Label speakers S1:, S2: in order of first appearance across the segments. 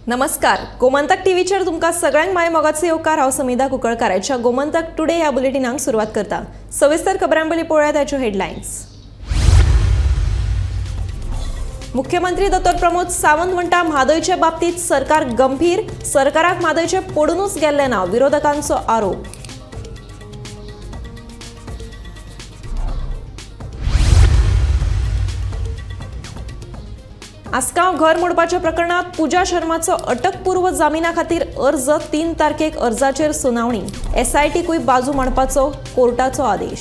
S1: नमस्कार, गोमंतक टीव्हीचेर तुमकां सगळ्यांक माय मोगाचो येवकार। हांव समिधा कुंकळकाराच्या गोमंतक टुडे ह्या बुलेटिनाक सुरवात करता। सविस्तर खबरांपयलीं पळोवया ताच्यो हेडलायन्स। मुख्यमंत्री डॉ. प्रमोद सावंत म्हणटा म्हादयचे बाबतीत सरकार गंभीर, सरकाराक म्हादयचे पडूनच गेल्ले ना, विरोधकांचो आरोप। आसगांव घर मोडपाच्या प्रकरणात पूजा शर्माचो अटकपूर्व जामिना खातीर अर्ज 3 तारखेक अर्जाचेर सुनावणी। एसआयटीकूय बाजू मांडपाचो कोर्टाचो आदेश।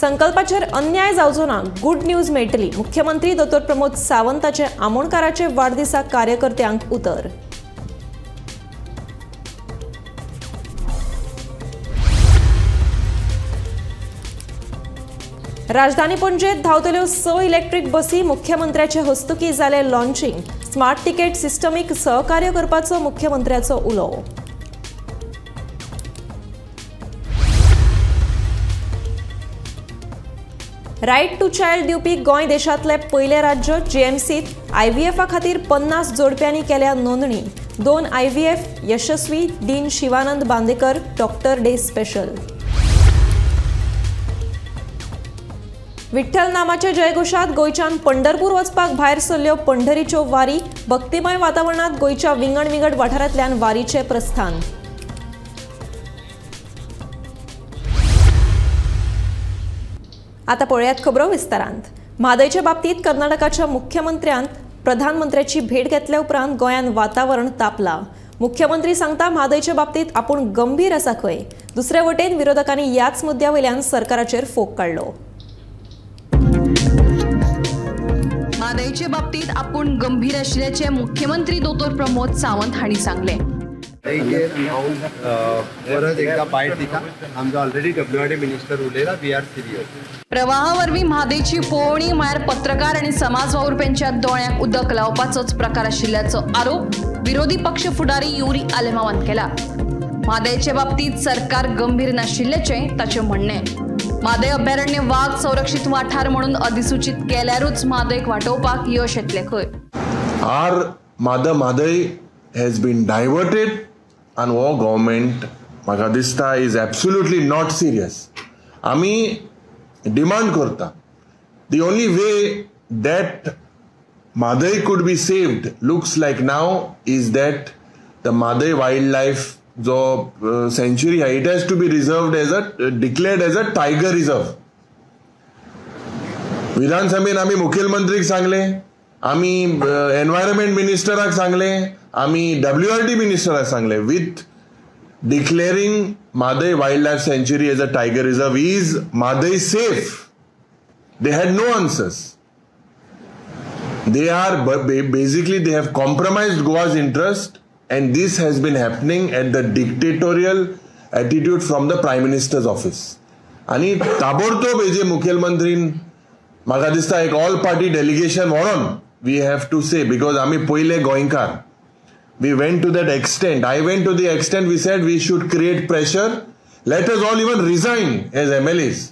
S1: संकल्पाचेर अन्याय जावचो ना, गुड न्यूज मेळटली। मुख्यमंत्री डॉ. प्रमोद सावंताचे आमोणकाराचे वाडदिसाक कार्यकर्त्यांक उतर। राजधानी पणजेत धांवतल्यो 6 इलेक्ट्रीक बसी, मुख्यमंत्र्याचे हस्तुकी जाले लॉन्चिंग। स्मार्ट तिकेट सिस्टमीक सहकार्य करपाचो मुख्यमंत्र्याचो उलो। रायट टू चायल्ड दिवपी गोंय देशांतले पयले राज्य। जीएमसीत आयव्हीएफा खातीर 50 जोडप्यांनी केल्या नोंदणी। 2 आयव्हीएफ यशस्वी। Dean Shivanand Bandekar doctor day special. Vitthal नामाचे जयघोषात गोंयच्यान पंढरपूर वचपाक भायर सरल्यो पंढरीच्यो वारी। भक्तिमय वातावरणात गोंयच्या विंगड विंगड वाठारांतल्यान वारीचे प्रस्थान। आता पळयात खबरो विस्तारांत। म्हादयचे बाबतीत कर्नाटकाच्या मुख्यमंत्र्यान प्रधानमंत्र्याची भेट घेतल्या उपरांत गोंयान वातावरण तापला। मुख्यमंत्री सांगता म्हादयच्या बाबतीत आपूण गंभीर आसा खंय। दुसरे वटेन विरोधकांनी याच मुद्द्या वयल्यान सरकाराचेर फोग काडलो।
S2: म्हादयचे बाबतीत आपूण गंभीर आशिल्ल्याचे मुख्यमंत्री डॉ. प्रमोद सावंत हांणी सांगले।
S3: परत एकदा बायट दिता, आमचो ऑलरेडी WRD मिनिस्टर उलयला, वी आर सिरियस।
S2: प्रवाहावरवीं म्हादयची पळोवणी म्हळ्यार पत्रकार आनी समाज वावुरप्यांच्या दोळ्यांक उदक लावपाचोच प्रकार आशिल्ल्याचो आरोप विरोधी पक्ष फुडारी युरी आलेमावान केला। म्हादयचे बाबतीत सरकार गंभीर नाशिल्ल्याचे ताचें म्हणणें। म्हादय अभयारण्य वाघ संरक्षित वाठार म्हणून अधिसूचित केल्यारूच म्हादयक वाटोवपाक यश येतले खंय।
S4: Mhadei has been diverted and हो गव्हर्नमेंट म्हाका दिसता is absolutely not serious. आमी डिमांड करता the only way that Mhadei could be saved looks like now is that the Madai wildlife जो सेंच्युरी है it has to be reserved as a declared as a tiger reserve. विधानसभेन आमी मुखेलमंत्रीक सांगले, आमी environment मिनिस्टराक सांगले, आमी WRD मिनिस्टराक सांगले, with declaring Madai wildlife sanctuary as a tiger reserve is Madai safe? They had no answers. They are basically they have compromised Goa's interest. And this has been happening at the dictatorial attitude from the Prime Minister's office. आणि ताबडतोब हेजे मुखेलमंत्रीन म्हाका दिसता एक all party delegation व्हरून we have to say, because आमी पयले गोंयकार we went to that extent, I went to the extent we said we should create pressure, let us all even resign as MLAs,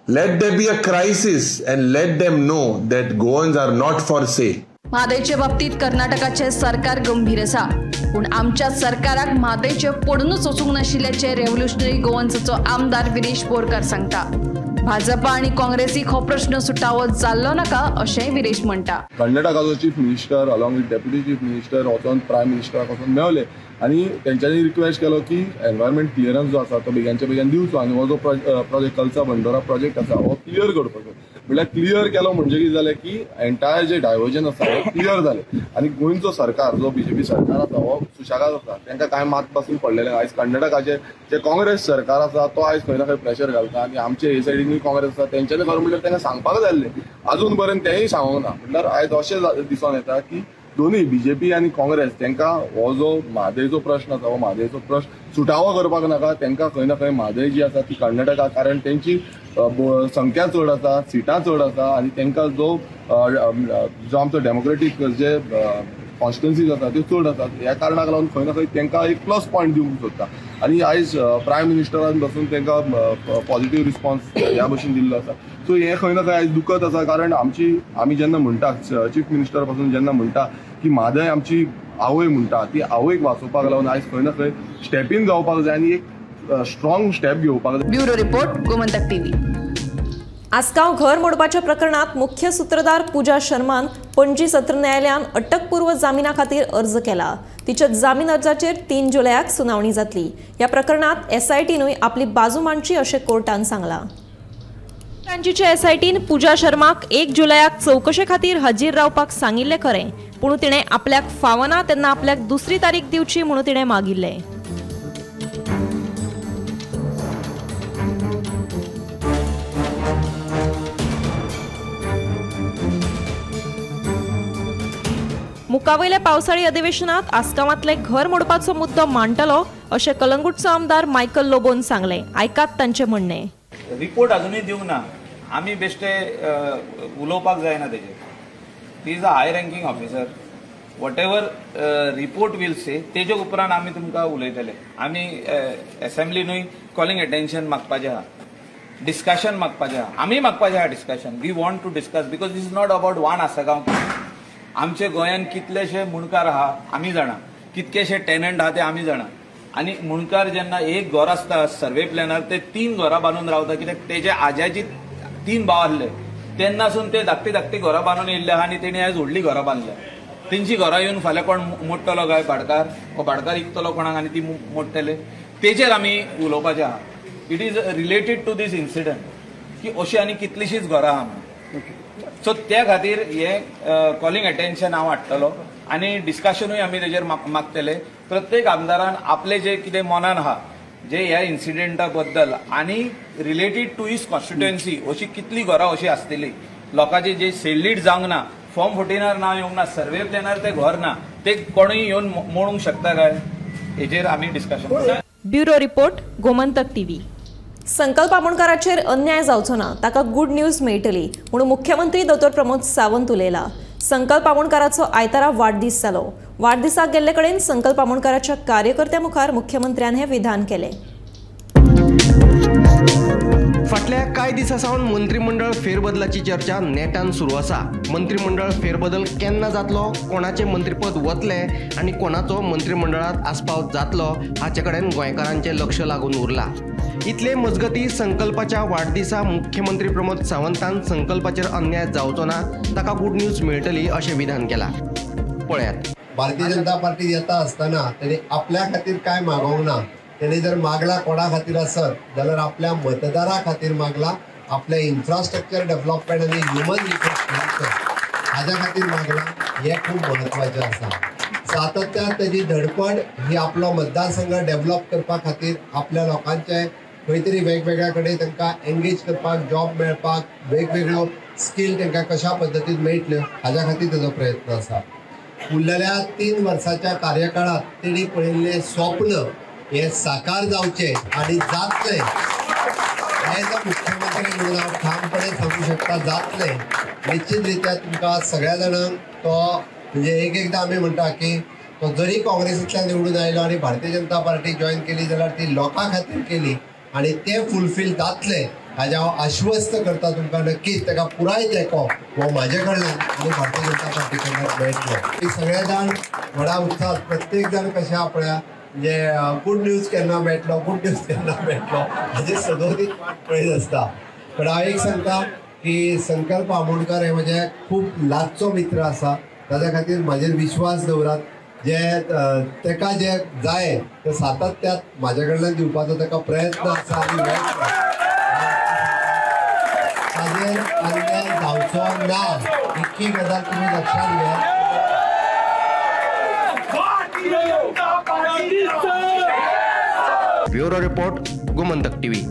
S4: let there be a crisis and let them know that Goans are not for say.
S2: म्हादयचे बाबतीत कर्नाटकाचे सरकार गंभीर आसा, पूण आमच्या सरकाराक म्हादयचे पडूनच वचूंक नाशिल्ल्याचे revolutionary गोवन्सचो आमदार विरेश बोरकार सांगता। भाजपा आणि काँग्रेसीक हो प्रश्न सुटावो जाल्लो नाका अशेंय विरेश म्हणटा।
S5: कर्नाटकाचो chief minister along with deputy chief minister वचून प्रायम मिनिस्टराक वचून मेळले आणि तेंच्यांनी रिक्वेस्ट केलो की एनवायरमेंट क्लियरन्स जो आसा तो बेग्यानच्या बेगीन दिवचो आणि हो जो प्रोजेक्ट कल्सा बंडोरा प्रोजेक्ट आसा हो क्लियर करपाचो। म्हळ्यार क्लियर केलो म्हणजे कितें जालें की एंटायर जे डायवर्जन आसा हे क्लियर जालें आणि गोंयचो सरकार जो BJP सरकार आसा हो सुशेगाद आसा, तांकां कांय मात पासून पडलेलें। आयज कर्नाटकाचे जे काँग्रेस सरकार आसा तो आयज खंय ना खंय प्रेशर घालता आणि आमचे हे सायडीन काँग्रेस आसा तेंच्यांनी खरें म्हणल्यार तांकां सांगपाक जाल्लें, अजून पर्यंत तेंय सांगूंक ना। म्हटल्यार आयज अशें दिसून येता की दोन्ही BJP आणि काँग्रेस तांकां हो जो म्हादयचो प्रश्न आसा हो म्हादयचो प्रश्न सुटावो करपाक नाका। तांकां खंय ना खंय म्हादय जी आसा ती कर्नाटका, कारण तेंची संख्या चड आसा, सिटां चड आसा आणि तांकां जो आमचो डेमोक्रेटीक जे कॉन्स्टिट्युएन्सीज आसा त्यो चड आसात, ह्या कारणाक लागून खंय ना खंय तांकां एक प्लस पॉयंट दिवंक सोदता आनी आयज प्रायम मिनिस्टरान पासून तांकां पॉझिटिव्ह रिस्पॉन्स ह्या भशेन दिल्लो आसा. सो हें खंय ना खंय आयज दुखत आसा, कारण आमी जेन्ना म्हणटा चीफ मिनिस्टर पासून जेन्ना म्हणटा की म्हादय आमची आवय म्हणटा, ती आवयक वाचोवपाक लागून आयज खंय ना खंय स्टेप इन जावपाक जाय आनी एक स्ट्रॉंग स्टेप घेवपाक जाय.
S2: Bureau report, Gomantak TV.
S1: Assagao घर मोडपाच्या प्रकरणात मुख्य सूत्रधार पूजा शर्मान पणजी सत्र न्यायालयान अटकपूर्व जामिना खातीर अर्ज केला. तिच्या जामीन अर्जाचेर 3 जुलयाक सुनावणी जातली. ह्या प्रकरणात SITनूय आपली बाजू मांडची अशें कोर्टान सांगला. रांचीच्या SITन पूजा शर्माक 1 जुलयाक चौकशे खातीर हजीर रावपाक सांगिल्लें खरें, पूण तिणें आपल्याक फावना तेन्ना आपल्याक दुसरी तारीख दिवची म्हणून तिणें मागिल्लें. मुखावयल्या पावसाळी अधिवेशनात आसगांवांतले घर मोडपाचो मुद्दो मांडटलो अशें कलंगूटचो आमदार मायकल लोबोन सांगलें. आयकात तांचें म्हणणें.
S6: रिपोर्ट अजूनही दिवंक ना, आमी बेश्टे उलोवपाक जायना तेजेर. ती is a high ranking officer. Whatever report will say तेजे उपरांत आमी तुमकां उलयतले. आमी असेंब्लीनूय कॉलिंग अटेन्शन मागपाचें आहा, डिस्कशन मागपाचें आहा, आमी मागपाचें आहा discussion. We want to discuss because this is not about one Assagao. आमचे गोंयान कितलेशे मुणकार आहा आमी जाणा, कितकेशे टेनंट आहा ते आमी जाणा. आनी मुणकार जेन्ना एक घर आसता सर्वे प्लॅनार ते 3 घरां बांदून रावता, कित्याक तेजे आज्याची 3 भाव आसले तेन्नासून ते धाकटी धाकटी घरां बांदून येयल्ले आहा आनी तेणी आयज व्हडली घरां बांदल्या. तेंची घरां येवन फाल्यां कोण मोडटलो काय भाटकार, हो भाटकार इकतलो कोणाक आनी ती मोडटले, तेजेर आमी उलोवपाचें आहा. It is related to this incident की अशी आनी कितलीशीच घरां आहा. सो त्या खातीर हे कॉलिंग अटेन्शन हांव हाडटलो आनी डिस्कशनूय आमी तेजेर मागतले. प्रत्येक आमदारान आपले जे कितें मनान आहा जे ह्या इन्सिडेंटा बद्दल आनी रिलेटेड टू हिज कॉन्स्टिट्युएन्सी अशी कितली घरां अशी आसतली, लोकांची जे सेल्लीड जावंक ना, फॉर्म 14 नाव येवंक ना, सर्वे प्लॅनार ते घर ना, ते कोणूय येवन मोडूंक शकता काय, हेजेर आमी discussion.
S1: Bureau report, Gomantak TV. संकल्प आमोणकाराचेर अन्याय जावचो ना, ताका गुड न्यूज मेळटली म्हणून मुख्यमंत्री दोतोर प्रमोद सावंत उलयला. संकल्प आमोणकाराचो आयतारा वाडदीस जालो. वाडदिसाक गेल्ले कडेन संकल्प आमोणकाराच्या कार्यकर्त्यां मुखार मुख्यमंत्र्यान हे विधान केलें.
S7: फाटल्या कांय दिसा सावन मंत्रिमंडळ फेरबदलाची चर्चा नेटान सुरू आसा. मंत्रिमंडळ फेरबदल केन्ना जातलो, कोणाचे मंत्रिपद वतले आनी कोणाचो मंत्रिमंडळात आस्पाव जातलो हाचे कडेन गोंयकारांचें लक्ष लागून उरलां. इतले मजगती संकल्पाच्या वाडदिसा मुख्यमंत्री प्रमोद सावंतान संकल्पाचेर अन्याय जावचो ना, ताका गुड न्यूज मेळटली अशें विधान केलां. पळयात.
S3: भारतीय जनता पार्टी येता आसतना तेणी आपल्या खातीर काय मागोवंक ना. तेणी जर मागला कोणा खातीर आसत जाल्यार आपल्या मतदारा खातीर मागला, आपल्या इन्फ्रास्ट्रक्चर डेव्हलपमेंट आनी ह्युमन रिसोर्स हाज्या खातीर मागला. हें खूब म्हत्वाचें आसा. सातत्यान तेजी धडपड ही आपलो मतदारसंघ डेव्हलप करपा खातीर, आपल्या लोकांचे खंय तरी वेगवेगळ्या कडेन तांकां एंगेज करपाक, जॉब मेळपाक, वेगवेगळ्यो स्कील तांकां कशा पद्दतीन मेळटल्यो हाज्या खातीर तेजो प्रयत्न आसा. उरलेल्या 3 वर्साच्या कार्यकाळात तेणी पळयल्लें स्वप्न हे साकार जावचे आणि जातले हे जर मुख्यमंत्री म्हणून हांव ठामपणे सांगू शकता जातले. निश्चित रित्या तुमकां सगळ्या जाणांक तो म्हणजे एकदां आमी म्हणटा की तो जरी काँग्रेसींतल्यान निवडून आयलो आनी भारतीय जनता पार्टी जॉयन केली जाल्यार ती लोकां खातीर केली आनी ते फुलफील जातले हाजें हांव आश्वस्त करता तुमकां. नक्कीच ताका पुराय तेंको हो म्हाजे कडल्यान आनी भारतीय जनता पार्टी कडल्यान मेळटलो. सगळे जाण व्हडा उत्साहात प्रत्येक जाण कशें आपल्या म्हणजे गुड न्यूज केन्ना मेळटलो, गुड न्यूज केन्ना मेळटलो हाजी सदोदीत वाट पळयत आसता. पण हांव एक सांगता की संकल्प आमोणकार हे म्हजे खूब लागचो मित्र आसा. ताज्या खातीर म्हाजेर विश्वास दवरात. जे ताका जे जाय ते सातत्यात म्हाजे कडल्यान दिवपाचो ताका प्रयत्न आसा आनी मेळटलो. ताजेर अन्याय जावचो ना इतकी गजाल तुमी लक्षात घ्या.
S7: Bureau report, Gomantak TV.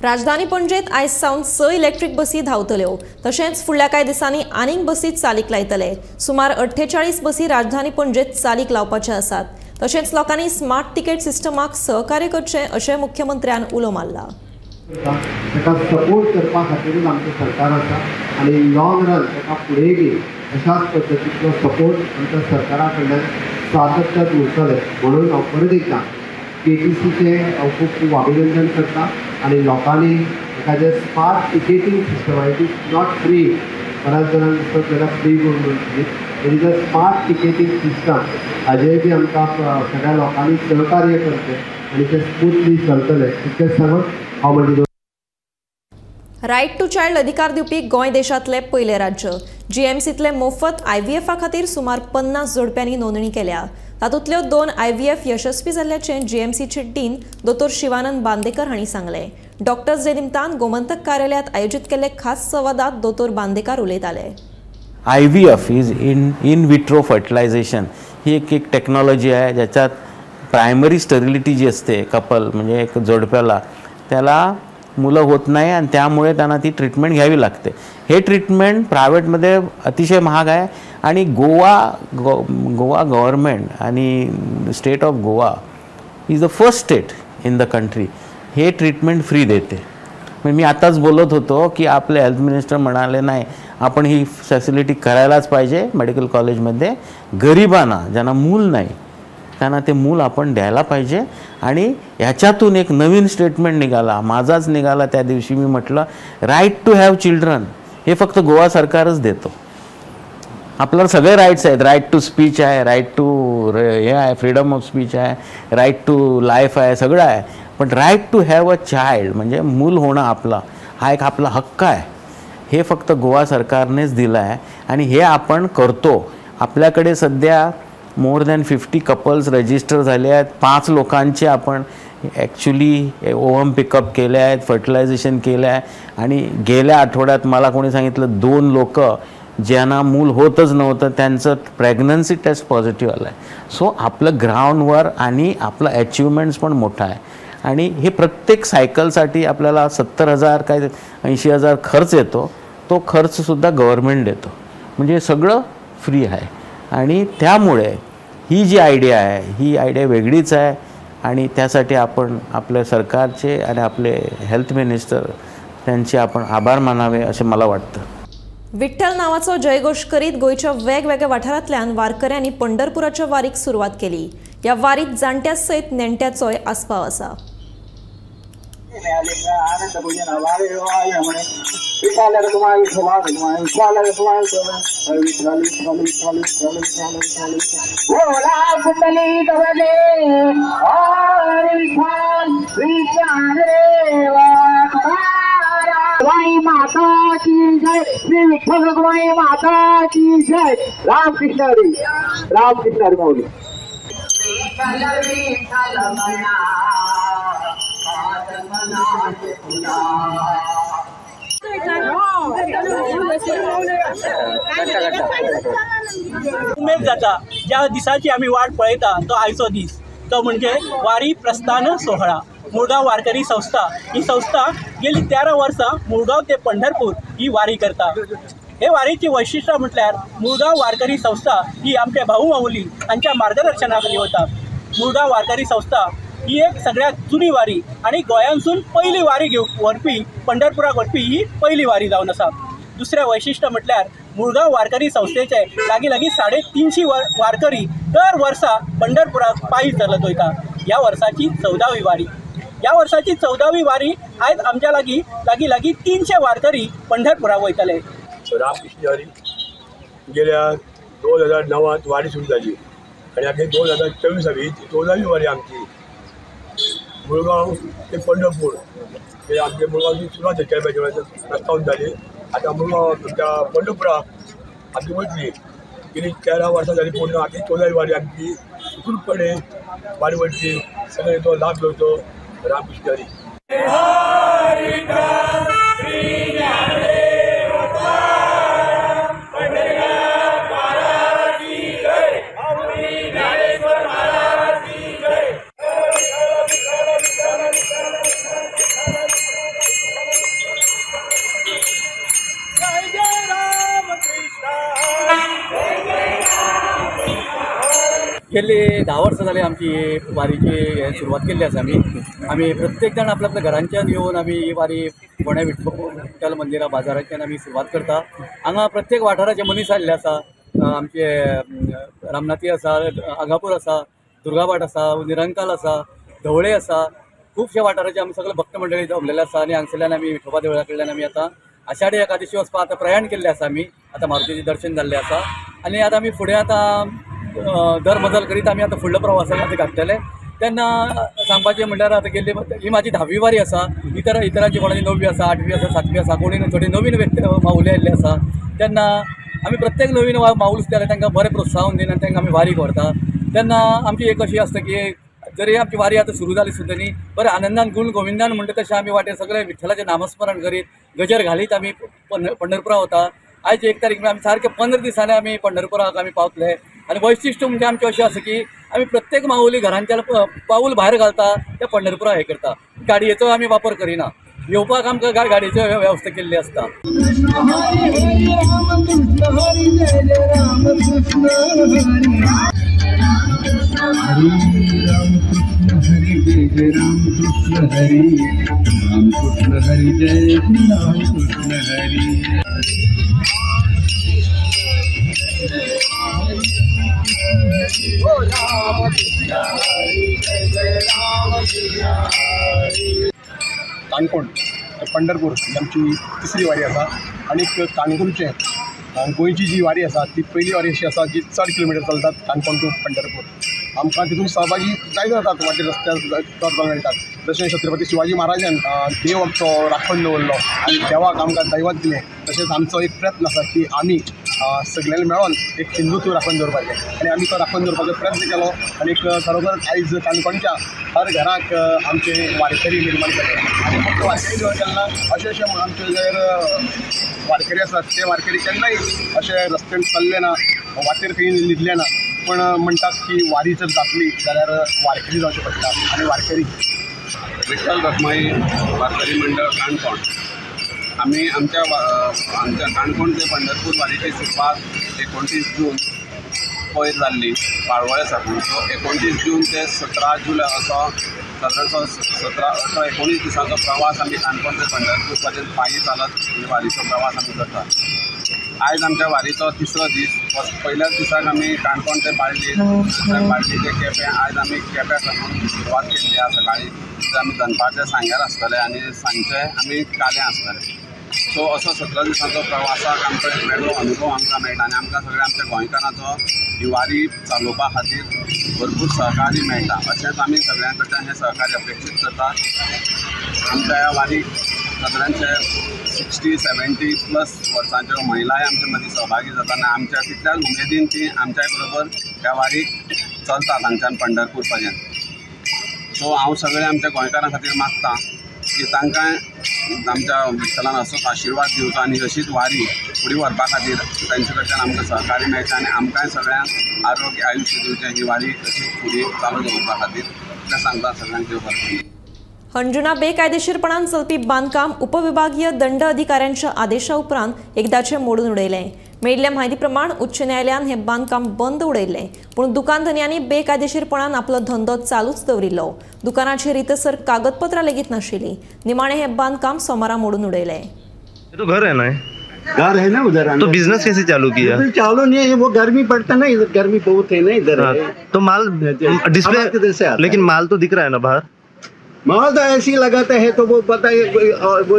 S1: राजधानी पणजेत आयज सावन 6 इलेक्ट्रीक बसी धांवतल्यो. तशेंच फुडल्या कांय दिसांनी आनीक बसी चालीक लायतले. सुमार 48 बसी राजधानी पणजेत चालीक लावपाचे आसात. तशेंच लोकांनी स्मार्ट तिकेट सिस्टमाक सहकार्य करचें अशें मुख्यमंत्र्यान उलो मारला.
S3: ताका सपोर्ट करपा खातीरच आमचें सरकार आसा आनी लॉंग रन ताका फुडें बी अशाच पद्दतीचो सपोर्ट आमच्या सरकारा कडल्यान सातत्यात उरतले म्हणून हांव परत एकदां KTCचे खूप खूप अभिनंदन करता आणि लोकांनी एखादे स्मार्ट टिकेटिंग सिस्टम आहे, इट इज नॉट फ्री, बऱ्याच जाणांक दिसता त्याला फ्री म्हणून it is a smart ticketing system, हाजेर बी आमकां सगळ्या लोकांनी सहकार्य करते आणि ते स्मूथली चलतले इतकेंच सांगून हांव म्हणटा
S1: रायट टू चायल्ड अधिकार दिवपी गोंय देशातले पयले राज्य. GMCतले मोफत IVF खातीर सुमार 50 जोडप्यांनी नोंदणी केल्या. तातूंतल्यो 2 IVF यशस्वी जाल्ल्याचे GMCचे डीन दोतोर शिवानंद बांदेकर हांणी सांगले. डॉक्टर्स डे निमतान गोमंतक कार्यालयात आयोजीत केल्ले खास संवादात दोतोर बांदेकर उलयताले.
S8: IVF is in vitro fertilisation ही एक टेक्नॉलॉजी आहे ज्याच्यात प्रायमरी स्टरिलिटी जी असते कपल म्हणजे एक जोडप्याला त्याला मुलं होत नाही आणि त्यामुळे त्यांना ती ट्रीटमेंट घ्यावी लागते. हे ट्रीटमेंट प्रायव्हेटमध्ये अतिशय महाग आहे आणि गोवा गव्हर्मेंट आणि state of Goa is the first state in the country हे ट्रीटमेंट फ्री देते. म्हणजे मी आताच बोलत होतो की आपले हेल्थ मिनिस्टर म्हणाले नाही आपण ही फॅसिलिटी करायलाच पाहिजे मेडिकल कॉलेजमध्ये. गरिबांना ज्यांना मूल नाही त्यांना ते मूल आपण द्यायला पाहिजे आणि ह्याच्यातून एक नवीन स्टेटमेंट निघाला, माझाच निघाला त्या दिवशी. मी म्हटलं राईट टू हॅव चिल्ड्रन हे फक्त गोवा सरकारच देतो. आपल्याला सगळे राईट्स आहेत, राईट टू स्पीच आहे, राईट टू हे आहे, फ्रीडम ऑफ स्पीच आहे, राईट टू लाईफ आहे, सगळं आहे. पण right to have a child म्हणजे मूल होणं आपला हा एक आपला हक्क आहे. हे फक्त गोवा सरकारनेच दिलं आहे आणि हे आपण करतो. आपल्याकडे सध्या मोर दॅन 50 कपल्स रजिस्टर झाले आहेत. 5 लोकांचे आपण ॲक्च्युली ओव्हम पिकअप केले आहेत, फर्टिलायझेशन केलं आहे आणि गेल्या आठवड्यात मला कोणी सांगितलं 2 लोक ज्यांना मूल होतच नव्हतं त्यांचं प्रेग्नन्सी टेस्ट पॉझिटिव्ह आलं आहे. सो आपलं ग्राउंडवर आणि आपलं अचिव्हमेंट्स पण मोठं आहे आणि हे प्रत्येक सायकलसाठी आपल्याला 70,000 काय 80,000 खर्च येतो. तो खर्चसुद्धा गव्हर्मेंट देतो. म्हणजे सगळं फ्री आहे आणि त्यामुळे ही जी आयडिया आहे ही आयडिया वेगळीच आहे आणि त्यासाठी आपण आपल्या सरकारचे आणि आपले हेल्थ मिनिस्टर त्यांचे आपण आभार मानावे असे मला वाटतं.
S1: विठ्ठल नावाचो जयघोष करीत गोयच्या वेगवेगळ्या वाठारांतल्यान वारकऱ्यांनी पंढरपुराच्या वारीक सुरवात केली. या वारीत जाणट्या सयत नेणट्याचोय आस्पाव आसा.
S9: माता की जय, श्री विठ्ठल रखुमाई माता की जय. रामकृष्ण हरी, रामकृष्ण हरी माऊली.
S10: उमेद जाता ज्या दिसाची आम्ही वाट पळयता तो आयचो दीस, तो म्हणजे वारी प्रस्थान सोहळा. मुळगाव वारकरी संस्था ही संस्था गेली 13 वर्सां मुळगाव ते पंढरपूर ही वारी करता. हे वारीची वैशिष्ट्य म्हटल्यार मुळगाव वारकरी संस्था ही आमचे भाऊ माऊली हांच्या मार्गदर्शनाखाली वता. मुळगाव वारकरी संस्था ही एक सगळ्यात जुनी वारी आणि गोंयांसून पहिली वारी व्हरपी पंढरपुराक व्हरपी ही पहिली वारी जावन आसा. दुसरें वैशिष्ट्य म्हटल्यार मुळगाव वारकरी संस्थेचे लागीं 350 वारकरी दर वर्सा पंढरपुराक पायी चलत वयता. ह्या वर्साची 14वी वारी. ह्या वर्साची 14वी वारी आयज आमच्या लागीं 300 वारकरी पंढरपुराक वयतले.
S11: रामकृष्ण हरी. गेल्या 2009 वारी सुरू झाली आणि आमची 2024 14वी वारी आमची मुळगाव ते पंढरपूर हे आमचे मुळगावची सुरुवात केल्या पाहिजे प्रस्तावना झाली. आता मुळगाव तुमच्या पंढरपुराक आमची वयतली. गेली 13 वर्सां झाली पूर्ण. आमची 14वी वारी आमची सुखरूपपणे वारी वयतली. सगळे तो लाभ घेवचो. रामकृष्ण हरी.
S10: गेली 10 वर्सां जाली आमची वारीची सुरवात केल्ली आसा. आमी प्रत्येक जाण आपल्या आपल्या घरांच्यान येवन आमी ही वारी फोंड्या विठ्ठल मंदिरा बाजाराच्यान आमी सुरवात करता. हांगा प्रत्येक वाठाराचे मनीस आयिल्ले आसा. आमचे रामनाथी आसा, आगापूर आसा, दुर्गाबाट आसा, निरंकाल आसा,
S12: धवळे आसा, खुबशे वाठाराचे आमी सगळे भक्त मंडळी जमलेले आसा आणि हांगसरल्यान आमी विठोबा देवळा कडल्यान आमी आतां आषाढी एकादशी वचपाक आतां प्रयाण केल्लें आसा आमी आतां मारुतीचें दर्शन जाल्लें आसा आनी आतां आमी फुडें आतां दर मजल करीत आमी आतां फुडलो प्रवासाक आतां घातलेले तेन्ना सांगपाचें म्हणल्यार आतां गेल्ली ही म्हाजी 10वी वारी आसा. इतरांची कोणाची 9वी आसा, 8वी आसा, 7वी आसा, कोणी थोडी नवीन माऊली आयिल्ले आसा तेन्ना आमी प्रत्येक नवीन माऊल जाल्यार तांकां बरें प्रोत्साहन दिवन तांकां आमी वारी व्हरता. तेन्ना आमची एक अशी आसता की जरी आमची वारी आतां सुरू जाली सुद्दां न्ही बरें आनंदान गुण गोविंदान म्हणटा तशें आमी वाटेर सगळे विठ्ठलाचें नामस्मरण करीत गजर घालीत आमी पंढरपुरा वता. आयज 1 तारीख आमी सारके 15 दिसांनी आमी पंढरपुराक आमी पावतले आनी वैशिश्ट्य म्हणजे आमचें अशें आसा की आमी प्रत्येक माऊली घरांच्या पाऊल भायर घालता ते पंढरपुरा हे करता. गाडयेचो आमी वापर करिना. येवपाक आमकां गाडयेची वेवस्था केल्ली आसता.
S13: काणकोण पंढरपूर ही आमची तिसरी वारी आसा आनी काणकोणचे गोंयची जी वारी आसा ती पयली वारी अशी आसा जी 4 किलोमिटर चलतात काणकोण टू पंढरपूर. आमकां तितून सहभागी जाय जातात वाटेर रस्त्यार चड मेळटात. जशें छत्रपती शिवाजी महाराजान देव आमचो राखून दवरलो आनी देवाक आमकां दैवत दिलें तशेंच आमचो एक प्रयत्न आसा की आमी सगळ्यांनी मेळोन एक हिंदुत्व राखून दवरपाचें आनी आमी तो राखून दवरपाचो प्रयत्न केलो आनी खरोखर आयज काणकोणच्या हर घराक आमचे वारकरी निर्माण केले आनी फक्त वारकरी देव केन्ना अशें आमचे जर वारकरी आसात ते वारकरी केन्नाय अशे रस्त्यान चल्ले ना वाटेर खंय न्हिदले ना पण म्हणटात की वारी जर जातली जाल्यार वारकरी जावचें पडटा आनी वारकरी
S14: विठ्ठल रखमाई वारकरी मंडळ काणकोण आम्ही आमच्या काणकोण ते पंढरपूर वारीची सुरवात 29 जून पयर जाल्ली पाळवळे साकून. सो 29 जून ते 17 जुलय असो सादारणसो 17-19 दिसांचो प्रवास आमी काणकोण ते पंढरपूर पर्यंत पायी चालत वारीचो प्रवास आमी करता. आयज आमच्या वारीचो 3रो दीस. पयल्याच दिसाक आमी काणकोण ते बाळ्ळी, दुसऱ्या बाळ्ळी ते केपें. आयज आमी केप्यां साकून सुरवात केल्ली आसा सकाळी. आमी दनपारचे सांग्यार आसतले आनी सांजचे आमी काल्यां आसतले. सो असो 17 दिसांचो प्रवासाक आमकां एक वेगळो अनुभव आमकां मेळटा आनी आमकां सगळ्या आमच्या गोंयकारांचो ही वारी चालोवपा खातीर भरपूर सहकार्य मेळटा. अशेंच आमी सगळ्यां कडच्यान हें सहकार्य अपेक्षीत करतात. आमच्या ह्या वारीक सगळ्यांचे 60-70+ वर्सांच्यो महिलाय आमचे मदीं सहभागी जाता आनी आमच्या तितल्याच उमेदीन ती आमच्या बरोबर ह्या वारीक चलतात हांगच्यान पंढरपूर पर्यंत. सो हांव सगळ्या आमच्या गोंयकारां खातीर मागतां की तांकां आमच्या विठ्ठलान असोच आशिर्वाद दिवचो आनी अशीच वारी फुडें व्हरपा खातीर तांचे कडच्यान आमकां सहकार्य मेळचें आनी आमकांय सगळ्यांक आरोग्य आयुश्य दिवचें ही वारी अशीच फुडें चालू दवरपा खातीर तें सांगता सगळ्यांक देव बरें.
S1: अंजुना बेकायदेशीरपणान चलपी बांदकाम उपविभागीय दंड अधिकाऱ्यांच्या आदेशा उपरांत एकदाचें मोडून उडयलें. मेळिल्ल्या म्हायती प्रमाण उच्च न्यायालयान हें बांदकाम बंद उडयल्लें पूण दुकानधन्यांनी बेकायदेशीरपणान आपलो धंदो चालूच दवरिल्लो. दुकानाची रितसर कागदपत्रां लेगीत नाशिल्लीं. निमाणें हें बांदकाम सोमारा मोडून उडयलें.
S15: तो घर है ना,
S16: घर है ना उधर.
S15: तो बिजनेस कैसे चालू किया?
S16: चालू नहीं है, वो गर्मी पड़ता ना, इधर गर्मी बहुत है ना इधर.
S15: तो माल डिस्प्ले, लेकिन माल तो दिख रहा है ना बाहर.
S16: माल तो ऐसे ही लगाता है तो वो पता है वो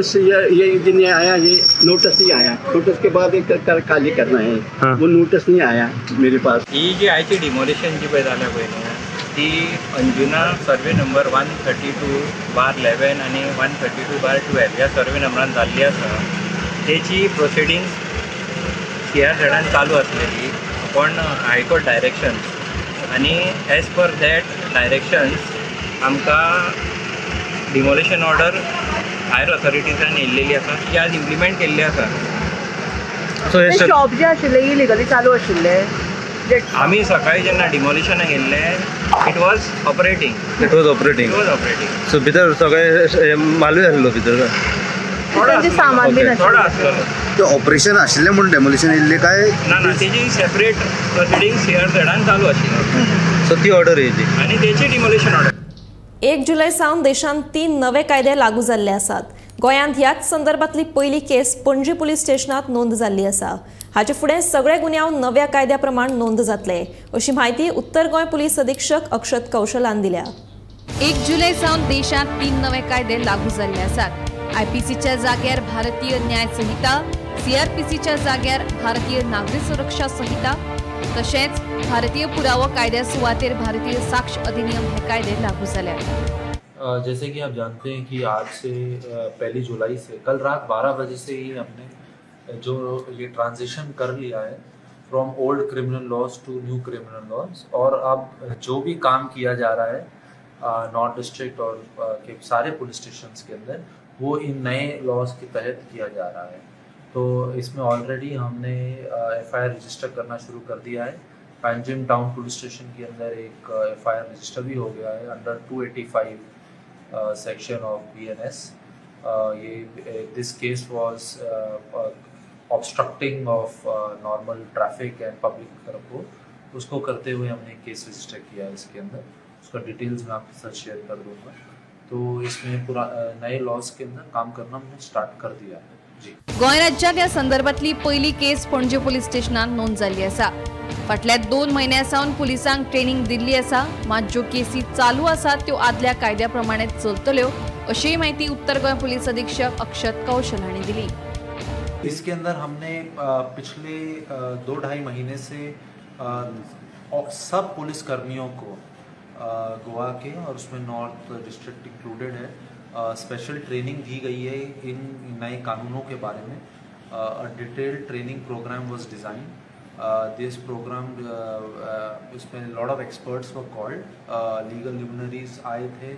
S16: ये दिन आया, ये नोटिस नहीं आया. नोटिस के बाद एक खाली करना है. वो नोटिस नहीं आया मेरे पास.
S17: ही जी आयची डिमोलिशन जी पळय जाल्या पळय न्हू ती अंजुना सर्वे नंबर 132/11 आणि 132/12 ह्या सर्वे नंबरान जाल्ली आसा. तेची प्रोसिडींग CRZ चालू आसलेली पण हायकोर्ट डायरेक्शन्स आनी एज पर दॅट डायरेक्शन्स आमकां डिमोलिशन ऑर्डर हायर ऑथॉरिटीजान येयल्लेली आसा ती आज इम्प्लिमेंट केल्ली आसा.
S18: सो हे शॉप जे आशिल्ले इलिगली चालू आशिल्ले
S17: आमी सकाळी जेन्ना डिमोलिशनाक गेल्ले इट वॉज ऑपरेटींग.
S15: सो भितर सगळे मालूय आसलो भितर.
S18: सामान बी
S17: थोडा आसलो.
S19: तो ऑपरेशन आशिल्लें म्हणून डेमोलिशन येयल्लें काय
S17: ना तेजी सेपरेट प्रोसिडींग CRZ चालू आशिल्ली.
S15: सो ती ऑर्डर येयली
S17: आनी तेची डिमोलिशन ऑर्डर.
S1: 1 जुलय सावन देशांत 3 नवे कायदे लागू जाल्ले आसात. गोंयांत ह्याच संदर्भातली पयली केस पणजी पुलीस स्टेशनात नोंद जाल्ली आसा. हाचे फुडें सगळे गुन्यांव नव्या कायद्या प्रमाण नोंद जातले अशी म्हायती उत्तर गोंय पुलीस अधीक्षक अक्षत कौशलान दिल्या.
S2: 1 जुलै सावन देशात 3 नवे कायदे लागू जाल्ले आसात। IPCच्या जाग्यार भारतीय न्याय संहिता, CRPCच्या जाग्यार भारतीय नागरी सुरक्षा संहिता तशेंच भारतीय पुरावो कायद्या सुवातेर भारतीय साक्ष अधिनियम हे कायदे लागू जाल्यात।
S20: जैसे कि आप जानते हैं कि आज से 1 जुलाई से कल रात 12 बजे से ही हमने जो ये ट्रांजिशन कर लिया है from old criminal laws to new criminal laws, और अब जो भी काम किया जा रहा है नॉर्थ डिस्ट्रिक्ट और के सारे पुलिस स्टेशन के अंदर वो इन नए लॉज के तहत किया जा रहा है। तो इसमें ऑलरेडी हमने FIR रजिस्टर करना शुरू कर दिया है। पैंजिम टाउन पुलिस स्टेशन के अंदर एक FIR रजिस्टर भी हो गया है under 285 section of BNS। this case was obstructing of normal traffic and public control। उसको करते हुए हमने केस रजिस्टर किया है। इसके अंदर उसका डिटेल्स मैं आपके साथ शेयर कर दूंगा। तो इसमें पूरा नए लॉज के अंदर काम करना हमने स्टार्ट कर दिया है।
S2: गोंय राज्यात या संदर्भातली पहिली केस पणजे पुलीस स्टेशनात नोंद जाल्ली आसा। फाटल्या 2 म्हयन्यां सावन पुलिसांक ट्रेनिंग दिल्ली आसा, मात ज्यो केसी चालू आसात त्यो आदल्या कायद्या प्रमाणे चलतल्यो अशी माहिती उत्तर गोंय पुलिस अधीक्षक अक्षत कौशल हांणी दिली।
S20: इसके अंदर हमने पिछले 2-2.5 महीने से सब पुलिस कर्मियों को गोवा के और उसमें नॉर्थ डिस्ट्रिक्ट इंक्लूडेड है स्पेशल ट्रेनिंग दी गई है इन नए कानूनों के बारे में। Detailed training programme was design. This programme इसमें lot of experts were called, legal luminaries आए थे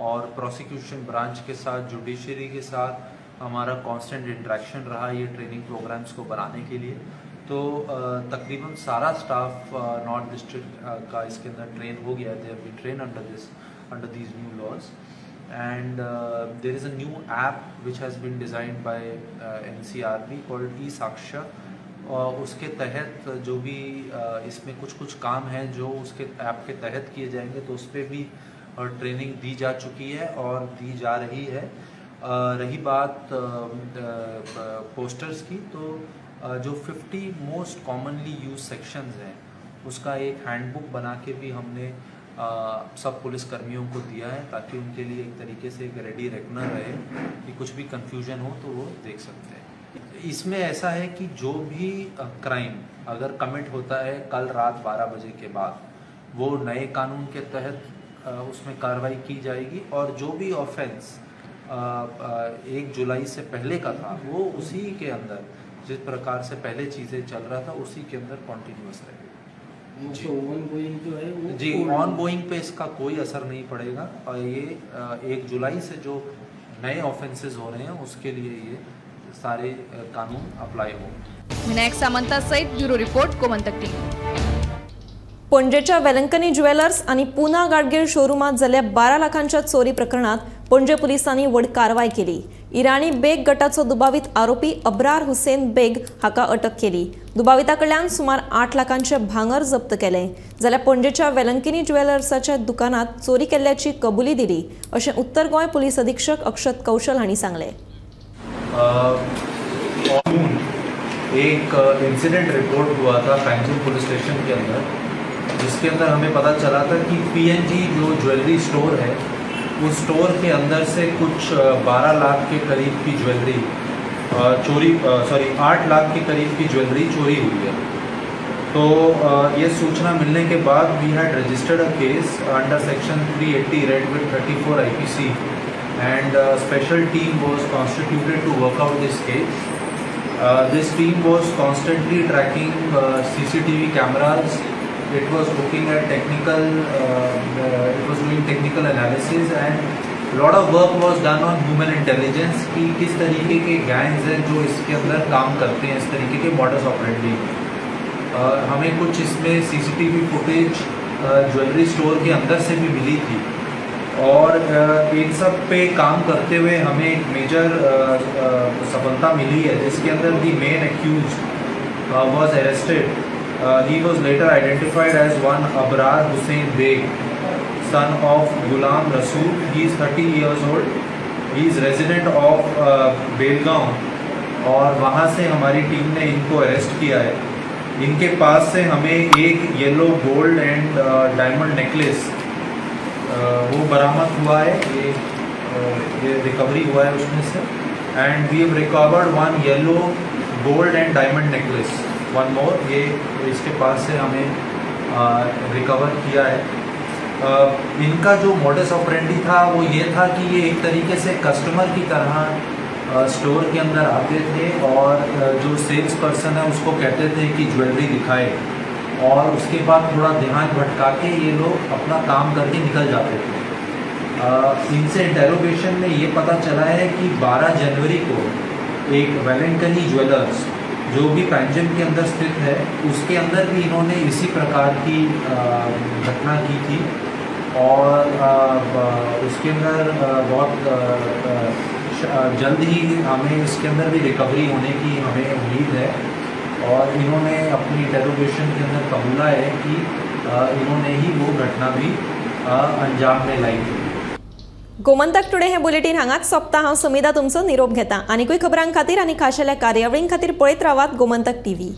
S20: और प्रोसिक्यूशन ब्रांच के साथ, जुडिशरी के साथ हमारा कांस्टेंट इंटरेक्शन रहा ये ट्रेनिंग प्रोग्राम्स को बनाने के लिए। तो तकरीबन सारा स्टाफ नॉर्थ डिस्ट्रिक्ट का इसके अंदर ट्रेन हो गया। They have been train under these new laws and there is a new app which has been designed by NCRB called e-Saksha। उसके तहत जो भी इसमें कुछ काम है जो उसके ऐप के तहत किए जाएंगे तो उस पर भी ट्रेनिंग दी जा चुकी है और दी जा रही है। रही बात पोस्टर्स की, तो जो 50 मोस्ट कॉमनली यूज सेक्शंस हैं उसका एक हैंडबुक बना के भी हमने सब पुलिस कर्मियों को दिया है ताकि उनके लिए एक तरीके से एक रेडी रेकनर रहे कि कुछ भी कंफ्यूजन हो तो वो देख सकते हैं। इसमें ऐसा है कि जो भी क्राइम अगर कमिट होता है कल रात 12 बजे के बाद वो नए कानून के तहत उसमें कार्रवाई की जाएगी, और जो भी ऑफेंस 1 जुलाई से पहले का था वो उसी के अंदर जिस प्रकार से पहले चीज़ें चल रहा था उसी के अंदर कॉन्टिन्यूस रहेगी। जी ऑन गोइंग पे इसका कोई असर नहीं पड़ेगा और ये 1 जुलाई से जो नए ऑफेंसेस हो रहे हैं उसके लिए ये सारे कानून अप्लाई होंगे।
S2: विनायक सामंता सहित ब्युरो रिपोर्ट गोमंतक टीव्ही।
S1: पणजेच्या वेलंकनी ज्वेलर्स आणि पुना गाडगीळ शोरूमात जाल्ल्या 12 लाखांच्या चोरी प्रकरणात पणजे पोलिसांनी व्हड कारवाय केली। इराणी बेग गटाचो दुबावित आरोपी अब्रार हुसेन बेग हाका अटक केली। दुबाविताकडल्यान सुमार 8 लाखांचे भांगर जप्त केले। जाल्यार पणजेच्या वेलंकनी ज्वेलर्साच्या दुकानात चोरी केल्ल्याची कबुली दिली अशें उत्तर गोंय पुलीस अधीक्षक अक्षत कौशल हांणी सांगले।
S20: एक इंसिडेंट रिपोर्ट हुआ था पैंजिम पुलिस स्टेशन के अंदर, जिसके अंदर हमें पता चला था कि PNG जो ज्वेलरी स्टोर है उस स्टोर के अंदर से कुछ 12 लाख के करीब की ज्वेलरी 8 लाख के करीब की ज्वेलरी चोरी हुई है। तो ये सूचना मिलने के बाद we had registered a case under section 380 read with 34 IPC and special team was constituted to work out this case. This team was constantly tracking CCTV cameras. It was looking at technical, it was doing technical analysis and lot of work was done on human intelligence कि किस तरीके के gangs हैं जो इसके अंदर काम करते हैं, इस तरीके के modus operandi। हमें कुछ इसमें CCTV फुटेज ज्वेलरी स्टोर के अंदर से भी मिली थी और इन सब पे काम करते हुए हमें एक मेजर सफलता मिली है जिसके अंदर the main accused was arrested. He was later identified as one Abrar Hussain Baig, son of Ghulam Rasool. He is 30 years old। He is resident of Belgaum और वहाँ से हमारी टीम ने इनको अरेस्ट किया है। इनके पास से हमें एक yellow gold and diamond necklace वो बरामद हुआ है, ये रिकवरी हुआ है उसमें से। And we have recovered one yellow gold and diamond necklace, one more, ये इसके पास से हमें रिकवर किया है। इनका जो मॉडस ऑपरेंडी था वो ये था कि ये एक तरीके से कस्टमर की तरह स्टोर के अंदर आते थे और जो सेल्स पर्सन है उसको कहते थे कि ज्वेलरी दिखाए, और उसके बाद थोड़ा ध्यान भटका के ये लोग अपना काम करके निकल जाते थे। इनसे इंटेरोगेशन में ये पता चला है कि 12 जनवरी को एक वेलेंटनी ज्वेलर्स जो भी पैंजम के अंदर स्थित है उसके अंदर भी इन्होंने इसी प्रकार की घटना की थी, और उसके अंदर बहुत जल्द ही हमें इसके अंदर भी रिकवरी होने की हमें उम्मीद है। और इन्होंने अपनी इंटेरोगेशन के अंदर कबूला है कि इन्होंने ही वो घटना भी अंजाम में लाई थी।
S1: गोमंतक टुडे हे बुलेटिन हांगाच सोंपता। हांव समिधा तुमचो निरोप घेता। आनीकूय खबरां खातीर आनी खाशेल्या कार्यावळीं खातीर पळयत रावात गोमंतक TV।